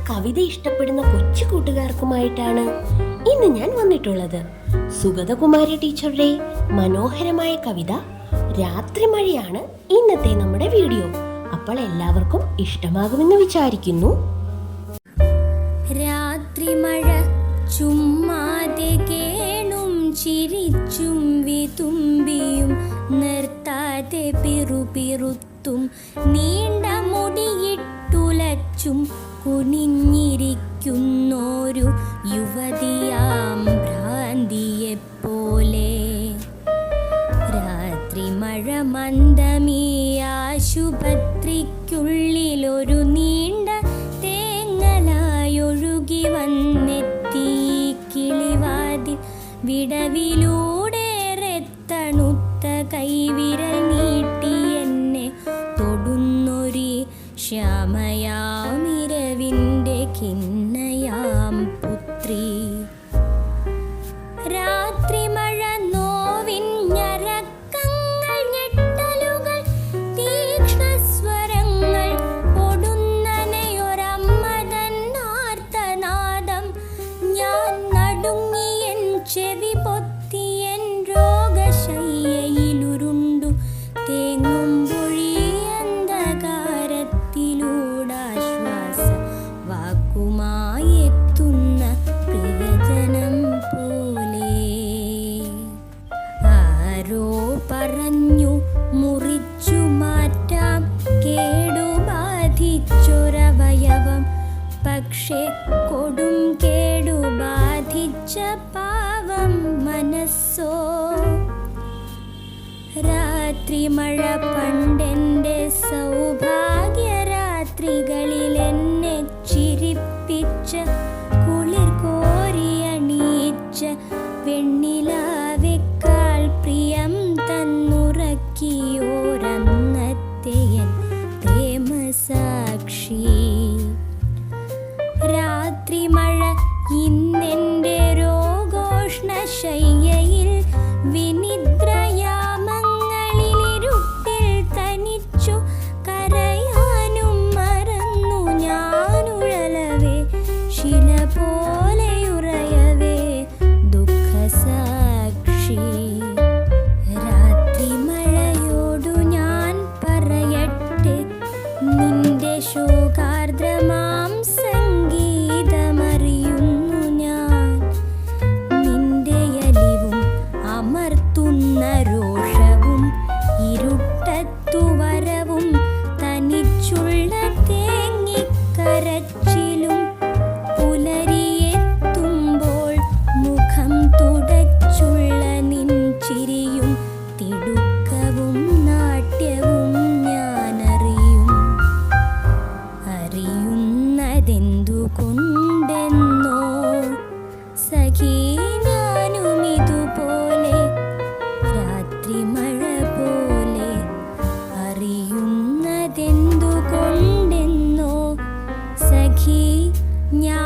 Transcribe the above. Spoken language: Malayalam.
കവിത ഇഷ്ടപ്പെടുന്ന കൊച്ചു കൂട്ടുകാർക്കുമായിട്ടാണ് ഇന്ന് ഞാൻ വന്നിട്ടുള്ളത്. സുഗതകുമാരി ടീച്ചറുടെ മനോഹരമായ കവിത രാത്രിമഴയാണ് ഇന്നത്തെ നമ്മുടെ വീഡിയോ. അപ്പോൾ എല്ലാവർക്കും ഇഷ്ടമാകുമെന്ന് വിചാരിക്കുന്നു. രാത്രിമഴ ചുമ്മാതെ കേണും ചിരിച്ചും വിതുമ്പിയും നിർത്താതെ പിറുപിറുത്തും നീണ്ട മുടിയിട്ടുലച്ചും കുനിഞ്ഞിരിക്കുന്നോരു യുവതിയാം ഭ്രാന്തിയെപ്പോലെ. രാത്രിമഴ മന്ദമീ ആശുപത്രിക്കുള്ളിലൊരു നീണ്ട തേങ്ങലായൊഴുകി വന്നെത്തി. കിളിവാതിൽ വിടവിലൂടേറെ തണുത്ത കൈവിരൽ നീട്ടി എന്നെ തൊടുന്നൊരു ശ്യാമയാമിരവിൻ്റെ ഖിന്നയാം പുത്രി. രാത്രിമഴ നോവിൻ ഞരക്കങ്ങൾ, ഞെട്ടലുകൾ, തീക്ഷ്ണസ്വരങ്ങൾ, പൊടുന്നനെയൊരമ്മതൻ ആർത്തനാദം. ഞാൻ നടുങ്ങിയൻ ചെവി പൊത്തിയൻ രോഗശയ്യയിലുരുണ്ടു തേങ്ങുമ്പൊഴി അന്ധകാരത്തിലൂടാശ്വാസ വാക്കുമായി എത്തുന്ന പ്രിയജനം പോലെ. ആരോ പറഞ്ഞു മുറിച്ചു മാറ്റാം കേടുബാധിച്ചൊരവയവം, പക്ഷേ കൊടും കേടുബാധിച്ച പാവം മനസ്സോ. രാത്രിമഴ പണ്ടെൻ്റെ സൗഭാഗ്യരാത്രികളിൽ എന്നെ ചിരിപ്പിച്ച കുളിർ കോരിയണീച്ച വെണ്ണിലാവേക്കാൾ പ്രിയം തന്നുറക്കിയോരന്നത്തെ എൻ പ്രേമസാക്ഷി. രാത്രിമഴ ഇന്നെൻ്റെ രോഗോഷ്ണശയ്യയിൽ വിനിദ്രയാമങ്ങളിലിരുട്ടിൽ തനിച്ചു കരയാനും മറന്നു ഞാനുഴലവേ, ശില പോലെയുറയവേ ദുഃഖസാക്ഷി. രാത്രിമഴയോടു ഞാൻ പറയട്ടെ, നിന്റെ ശോകാർദ്രമാം സംഗീതമറിയുന്നു ഞാൻ. നിന്റെ അലിവും അമർത്തുന്ന രോഷവും ഇരുട്ടത്തു വരവും തനിച്ചുള്ള തേങ്ങിക്കരച്ചിലും പുലരിയെത്തുമ്പോൾ മുഖം തുടച്ചുള്ള നിൻ ചിരിയും തിടുക്കവും നാട്യവും ഞാനറിയും. അറിയുന്നതെന്തുകൊണ്ടെന്നോ സഖീ, ഞാനുമിതുപോലെ രാത്രിമഴ പോലെ. അറിയുന്നതെന്തുകൊണ്ടെന്നോ സഖീ, ഞാൻ